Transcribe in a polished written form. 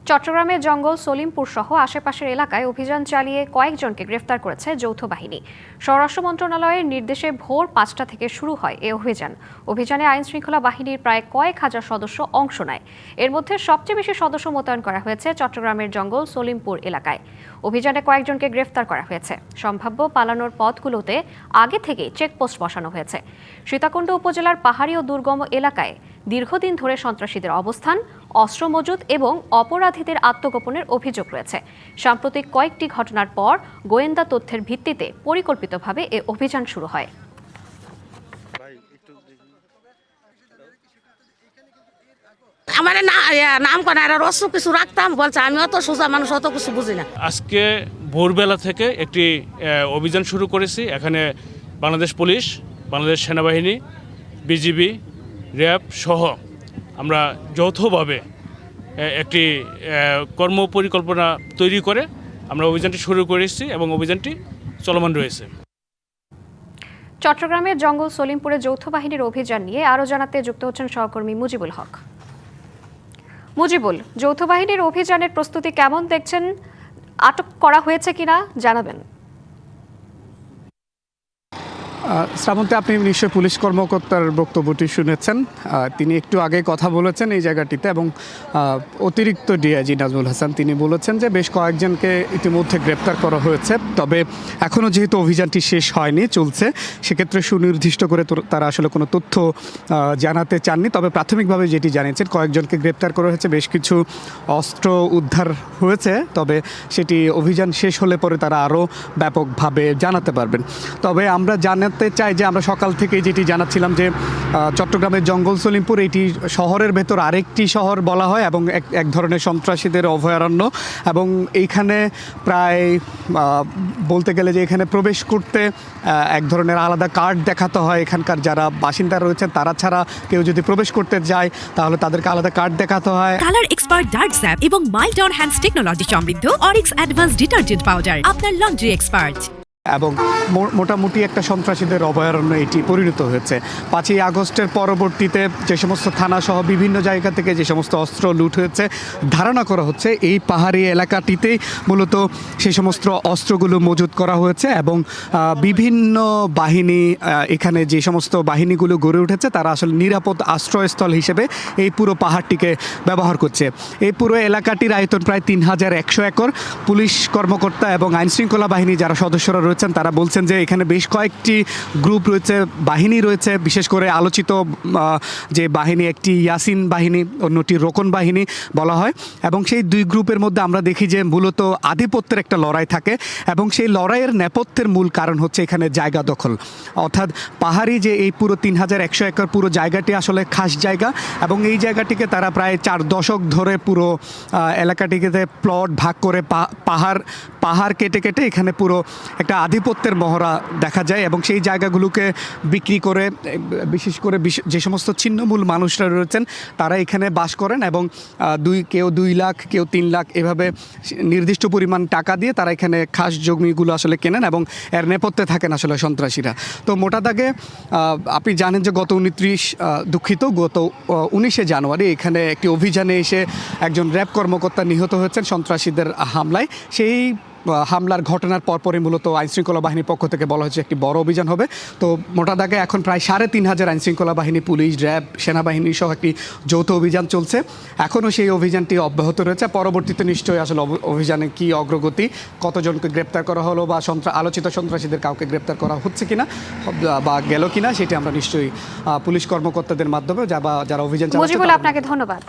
চট্টগ্রামের জঙ্গল সলিমপুর সহ আশেপাশের এলাকায় অভিযান চালিয়ে কয়েকজনকে গ্রেফতার করেছে যৌথ বাহিনী। স্বরাষ্ট্র মন্ত্রণালয়ের নির্দেশে ভোর ৫টা থেকে শুরু হয় এই অভিযানে আইনশৃঙ্খলা বাহিনীর প্রায় কয়েক হাজার সদস্য অংশ নেয়। এর মধ্যে সবচেয়ে বেশি সদস্য মোতায়েন করা হয়েছে চট্টগ্রামের জঙ্গল সলিমপুর এলাকায়। অভিযানে কয়েকজনকে গ্রেফতার করা হয়েছে। সম্ভাব্য পালানোর পথগুলোতে আগে থেকেই চেকপোস্ট বসানো হয়েছে। সীতাকুণ্ড উপজেলার পাহাড়ি ও দুর্গম এলাকায় দীর্ঘদিন ধরে সন্ত্রাসীদের অবস্থান, অস্ত্র মজুত এবং অপরাধীদের আত্মগোপনের অভিযোগ রয়েছে। সাম্প্রতিক কয়েকটি ঘটনার পর গোয়েন্দা তথ্যের ভিত্তিতে পরিকল্পিতভাবে এ অভিযান শুরু হয়। আমার নাম কোন আর অস্ত্র কিছু রাখতাম বলছে, আমি অত সোজা মানুষ, অত কিছু বুঝি না। আজকে ভোরবেলা থেকে একটি অভিযান শুরু করেছি। এখানে বাংলাদেশ পুলিশ, বাংলাদেশ সেনাবাহিনী, বিজিবি, র্যাব সহ আমরা যৌথভাবে একটি কর্মপরিকল্পনা তৈরি করে আমরা অভিযানটি শুরু করেছি এবং অভিযানটি চলমান রয়েছে। চট্টগ্রামের জঙ্গল সলিমপুরে যৌথ বাহিনীর অভিযান নিয়ে আরও জানাতে যুক্ত হচ্ছেন সহকর্মী মুজিবুল হক। মুজিবুল, যৌথ বাহিনীর অভিযানের প্রস্তুতি কেমন দেখছেন? আটক করা হয়েছে কিনা জানাবেন। শ্রাবন্তী, আপনি নিশ্চয়ই পুলিশ কর্মকর্তার বক্তব্যটি শুনেছেন। তিনি একটু আগে কথা বলেছেন এই জায়গাটিতে এবং অতিরিক্ত ডিআইজি নাজমুল হাসান তিনি বলেছেন যে বেশ কয়েকজনকে ইতিমধ্যে গ্রেপ্তার করা হয়েছে। তবে এখনও যেহেতু অভিযানটি শেষ হয়নি, চলছে, সেক্ষেত্রে সুনির্দিষ্ট করে তারা আসলে কোনো তথ্য জানাতে চাননি। তবে প্রাথমিকভাবে যেটি জানিয়েছেন, কয়েকজনকে গ্রেপ্তার করা হয়েছে, বেশ কিছু অস্ত্র উদ্ধার হয়েছে। তবে সেটি অভিযান শেষ হলে পরে তারা আরও ব্যাপকভাবে জানাতে পারবেন। তবে আমরা জানাতে চাই যে আমরা সকাল থেকে যেটি জানাচ্ছিলাম যে চট্টগ্রামের জঙ্গল সলিমপুর এটি শহরের ভেতর আরেকটি শহর বলা হয় এবং এক ধরনের সন্ত্রাসীদের অভয়ারণ্য। এবং এইখানে প্রায় বলতে গেলে যে এখানে প্রবেশ করতে এক ধরনের আলাদা কার্ড দেখাতে হয়। এখানকার যারা বাসিন্দা রয়েছেন তারা ছাড়া কেউ যদি প্রবেশ করতে যায় তাহলে তাদেরকে আলাদা কার্ড দেখাতে হয়। কালার এক্সপার্ট ডার্ক স্যাপ এবং মাইল্ড অন হ্যান্ডস টেকনোলজি সমৃদ্ধ অরিক্স অ্যাডভান্স ডিটারজেন্ট পাউডার আপনার লন্ড্রি এক্সপার্ট। এবং মোটামুটি একটা সন্ত্রাসীদের অভয়ারণ্য এটি পরিণত হয়েছে। 5ই আগস্টের পরবর্তীতে যে সমস্ত থানাসহ বিভিন্ন জায়গা থেকে যে সমস্ত অস্ত্র লুট হয়েছে, ধারণা করা হচ্ছে এই পাহাড়ি এলাকাটিতেই মূলত সেই সমস্ত অস্ত্রগুলো মজুত করা হয়েছে। এবং বিভিন্ন বাহিনী, এখানে যে সমস্ত বাহিনীগুলো গড়ে উঠেছে তারা আসলে নিরাপদ আশ্রয়স্থল হিসেবে এই পুরো পাহাড়টিকে ব্যবহার করছে। এই পুরো এলাকাটির আয়তন প্রায় 3100 একর। পুলিশ কর্মকর্তা এবং আইনশৃঙ্খলা বাহিনী যারা সদস্যরা রয়েছেন তারা বলছেন যে এখানে বেশ কয়েকটি গ্রুপ রয়েছে, বাহিনী রয়েছে। বিশেষ করে আলোচিত যে বাহিনী, একটি ইয়াসিন বাহিনী, অন্যটি রোকন বাহিনী বলা হয়। এবং সেই দুই গ্রুপের মধ্যে আমরা দেখি যে মূলত আধিপত্যের একটা লড়াই থাকে এবং সেই লড়াইয়ের নেপথ্যের মূল কারণ হচ্ছে এখানে জায়গা দখল। অর্থাৎ পাহাড়ি যে এই পুরো 3100 একর পুরো জায়গাটি আসলে খাস জায়গা এবং এই জায়গাটিকে তারা প্রায় 4 দশক ধরে পুরো এলাকাটিকে প্লট ভাগ করে পাহাড় কেটে কেটে এখানে পুরো একটা আধিপত্যের মহড়া দেখা যায়। এবং সেই জায়গাগুলোকে বিক্রি করে বিশেষ করে যে সমস্ত ছিন্নমূল মানুষরা রয়েছেন তারা এখানে বাস করেন এবং কেউ 2 লাখ, কেউ 3 লাখ এভাবে নির্দিষ্ট পরিমাণ টাকা দিয়ে তারা এখানে খাস জমিগুলো আসলে কেনেন এবং এর নেপথ্যে থাকেন আসলে সন্ত্রাসীরা। তো মোটা দাগে আপনি জানেন যে গত 19শে জানুয়ারি এখানে একটি অভিযানে এসে একজন র্যাব কর্মকর্তা নিহত হয়েছেন সন্ত্রাসীদের হামলায়। সেই হামলার ঘটনার পরপরই মূলত আইনশৃঙ্খলা বাহিনীর পক্ষ থেকে বলা হয়েছে একটি বড় অভিযান হবে। তো মোটা দাগে এখন প্রায় 3500 আইনশৃঙ্খলা বাহিনী, পুলিশ, র্যাব, সেনাবাহিনী সহ একটি যৌথ অভিযান চলছে। এখনও সেই অভিযানটি অব্যাহত রয়েছে। পরবর্তীতে নিশ্চয়ই আসলে অভিযানে কি অগ্রগতি, কতজনকে গ্রেপ্তার করা হলো বা আলোচিত সন্ত্রাসীদের কাউকে গ্রেপ্তার করা হচ্ছে কিনা বা গেল কিনা সেটি আমরা নিশ্চয়ই পুলিশ কর্মকর্তাদের মাধ্যমে যারা অভিযান চালাচ্ছে। আপনাকে ধন্যবাদ।